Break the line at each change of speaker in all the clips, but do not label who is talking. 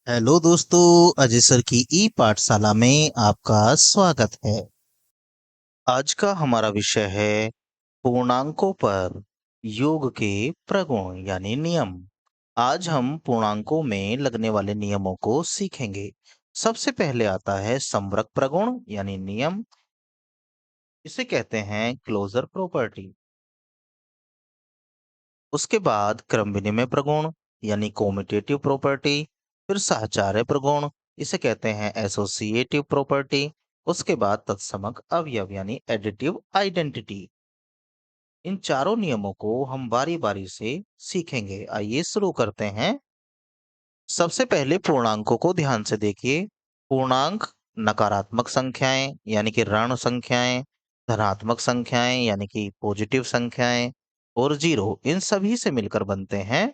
Hello दोस्तों, Ajay sir की ई पाठशाला में आपका स्वागत है। आज का हमारा विषय है पूर्णांकों पर योग के प्रगुण यानी नियम। आज हम पूर्णांकों में लगने वाले नियमों को सीखेंगे। सबसे पहले आता है संवृत प्रगुण यानी नियम। इसे कहते हैं क्लोजर प्रॉपर्टी। उसके बाद क्रम विनिमय प्रगुण यानी कोमिटेटिव प्रॉपर्टी। फिर साहचर्य प्रगुण, इसे कहते हैं एसोसिएटिव प्रॉपर्टी। उसके बाद तत्समक अवयव यानी एडिटिव आइडेंटिटी। इन चारों नियमों को हम बारी बारी से सीखेंगे। आइए शुरू करते हैं। सबसे पहले पूर्णांकों को ध्यान से देखिए। पूर्णांक नकारात्मक संख्याएं यानी कि ऋण संख्याएं, धनात्मक संख्याएं यानी कि पॉजिटिव संख्याएं और जीरो, इन सभी से मिलकर बनते हैं।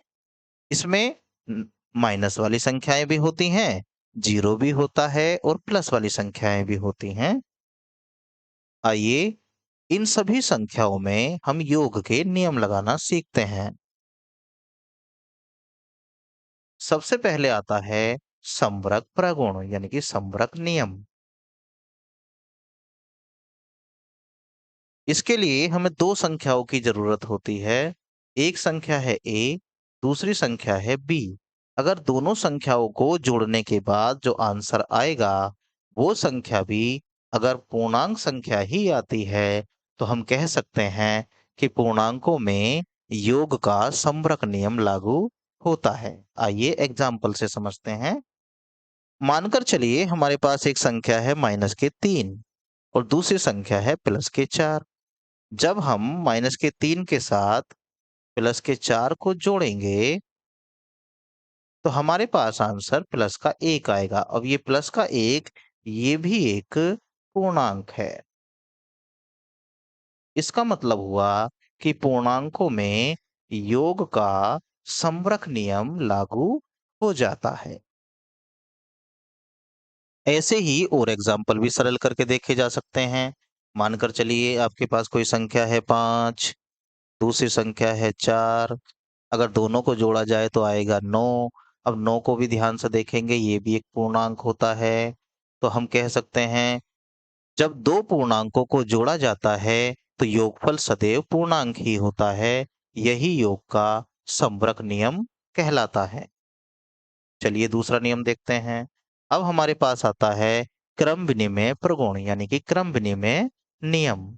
इसमें माइनस वाली संख्याएं भी होती हैं, जीरो भी होता है और प्लस वाली संख्याएं भी होती हैं। आइए इन सभी संख्याओं में हम योग के नियम लगाना सीखते हैं। सबसे पहले आता है संवृत प्रगुण यानी कि संवृत नियम। इसके लिए हमें दो संख्याओं की जरूरत होती है। एक संख्या है a, दूसरी संख्या है b। अगर दोनों संख्याओं को जोड़ने के बाद जो आंसर आएगा वो संख्या भी अगर पूर्णांक संख्या ही आती है तो हम कह सकते हैं कि पूर्णांकों में योग का संवृत नियम लागू होता है। आइए एग्जाम्पल से समझते हैं। मानकर चलिए हमारे पास एक संख्या है -3 और दूसरी संख्या है +4। जब हम -3 के साथ +4 को जोड़ेंगे तो हमारे पास आंसर +1 आएगा। अब ये +1 ये भी एक पूर्णांक है। इसका मतलब हुआ कि पूर्णांकों में योग का संवृत नियम लागू हो जाता है। ऐसे ही और एग्जाम्पल भी सरल करके देखे जा सकते हैं। मानकर चलिए आपके पास कोई संख्या है 5, दूसरी संख्या है 4। अगर दोनों को जोड़ा जाए तो आएगा 9। अब 9 को भी ध्यान से देखेंगे, ये भी एक पूर्णांक होता है। तो हम कह सकते हैं जब दो पूर्णांकों को जोड़ा जाता है तो योगफल सदैव पूर्णांक ही होता है। यही योग का संवृत नियम कहलाता है। चलिए दूसरा नियम देखते हैं। अब हमारे पास आता है क्रम विनिमय प्रगुण यानी कि क्रम विनिमय नियम।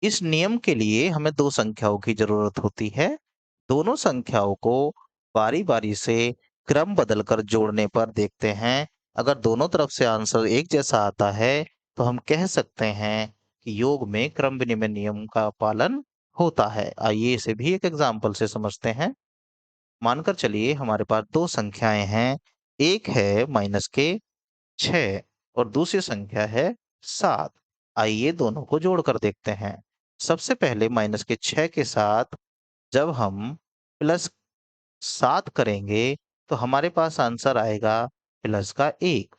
इस नियम के लिए हमें दो संख्याओं की जरूरत होती है। दोनों संख्याओं को बारी बारी से क्रम बदलकर जोड़ने पर देखते हैं। अगर दोनों तरफ से आंसर एक जैसा आता है तो हम कह सकते हैं कि योग में क्रम विनिमय नियम का पालन होता है। आइए इसे भी एक एग्जाम्पल से समझते हैं। मानकर चलिए हमारे पास दो संख्याएं हैं। एक है -6 और दूसरी संख्या है 7। आइए दोनों को जोड़कर देखते हैं। सबसे पहले -6 के साथ जब हम +7 करेंगे तो हमारे पास आंसर आएगा +1।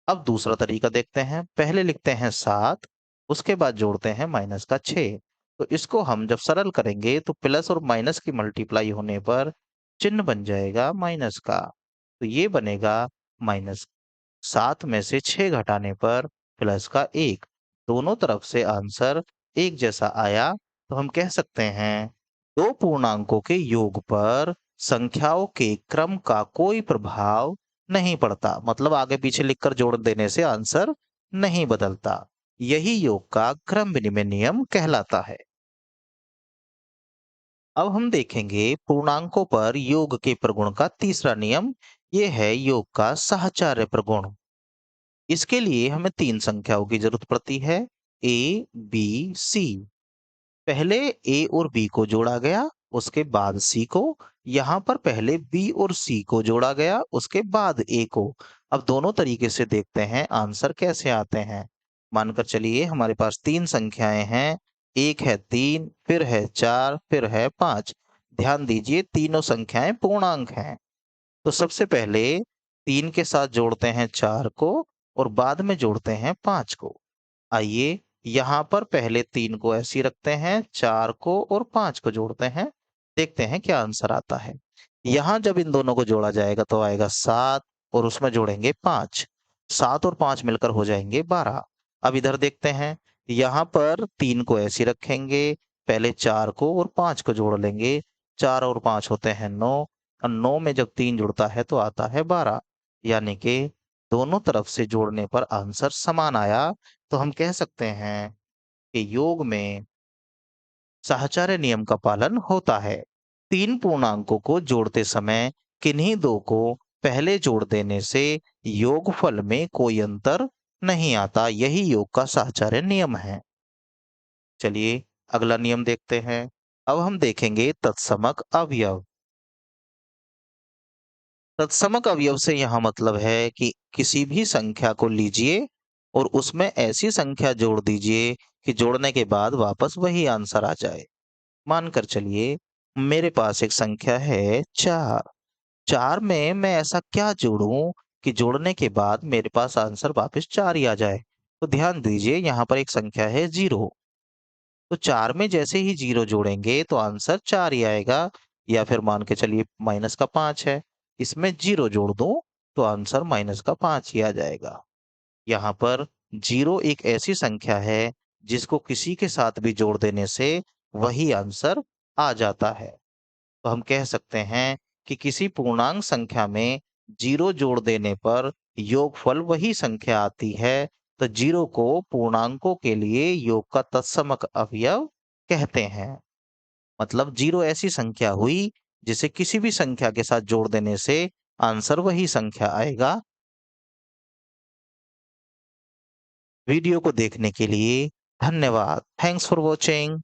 अब दूसरा तरीका देखते हैं। पहले लिखते हैं 7, उसके बाद जोड़ते हैं -6। तो इसको हम जब सरल करेंगे तो प्लस और माइनस की मल्टीप्लाई होने पर चिन्ह बन जाएगा माइनस का। तो ये बनेगा -7 में से 6 घटाने पर +1। दोनों तरफ से आंसर एक जैसा आया तो हम कह सकते हैं दो पूर्णांकों के योग पर संख्याओं के क्रम का कोई प्रभाव नहीं पड़ता। मतलब आगे पीछे लिखकर जोड़ देने से आंसर नहीं बदलता। यही योग का क्रम विनिमय नियम कहलाता है। अब हम देखेंगे पूर्णांकों पर योग के प्रगुण का तीसरा नियम। ये है योग का साहचर्य प्रगुण। इसके लिए हमें तीन संख्याओं की जरूरत पड़ती है, ए, बी, सी। पहले ए और बी को जोड़ा गया, उसके बाद सी को। यहाँ पर पहले बी और सी को जोड़ा गया, उसके बाद ए को। अब दोनों तरीके से देखते हैं आंसर कैसे आते हैं। मानकर चलिए हमारे पास तीन संख्याएं हैं। एक है 3, फिर है 4, फिर है 5। ध्यान दीजिए तीनों संख्याएं पूर्णांक हैं। तो सबसे पहले 3 के साथ जोड़ते हैं 4 को और बाद में जोड़ते हैं 5 को। आइए यहाँ पर पहले 3 को ऐसे ही रखते हैं, 4 को और 5 को जोड़ते हैं। देखते हैं क्या आंसर आता है। यहाँ जब इन दोनों को जोड़ा जाएगा तो आएगा 7 और उसमें जोड़ेंगे 5। 7 और 5 मिलकर हो जाएंगे 12। अब इधर देखते हैं, यहाँ पर 3 को ऐसे रखेंगे, पहले 4 को और 5 को जोड़ लेंगे। 4 और 5 होते हैं 9, और 9 में जब 3 जुड़ता है तो आता है 12। यानी कि दोनों तरफ से जोड़ने पर आंसर समान आया। तो हम कह सकते हैं कि योग में साहचर्य नियम का पालन होता है। 3 पूर्णांकों को जोड़ते समय किन्हीं दो को पहले जोड़ देने से योगफल में कोई अंतर नहीं आता। यही योग का साहचर्य नियम है। चलिए अगला नियम देखते हैं। अब हम देखेंगे तत्समक अवयव। तत्समक अवयव से यहाँ मतलब है कि किसी भी संख्या को लीजिए और उसमें ऐसी संख्या जोड़ दीजिए कि जोड़ने के बाद वापस वही आंसर आ जाए। मानकर चलिए, मेरे पास एक संख्या है 4। 4 में मैं ऐसा क्या जोड़ूं कि जोड़ने के बाद मेरे पास आंसर वापस 4 ही आ जाए। तो ध्यान दीजिए, यहाँ पर एक संख्या है 0। तो 4 में जैसे ही 0 जोड़ेंगे तो आंसर 4 ही आएगा। या फिर मान के चलिए माइनस का 5 है, इसमें 0 जोड़ दूं तो आंसर माइनस का 5 ही आ जाएगा। यहाँ पर 0 एक ऐसी संख्या है जिसको किसी के साथ भी जोड़ देने से वही आंसर आ जाता है। तो हम कह सकते हैं कि किसी पूर्णांक संख्या में 0 जोड़ देने पर योगफल वही संख्या आती है। तो 0 को पूर्णांकों के लिए योग का तत्समक अवयव कहते हैं। मतलब 0 ऐसी संख्या हुई जिसे किसी भी संख्या के साथ जोड़ देने से आंसर वही संख्या आएगा। वीडियो को देखने के लिए धन्यवाद। Thanks for watching.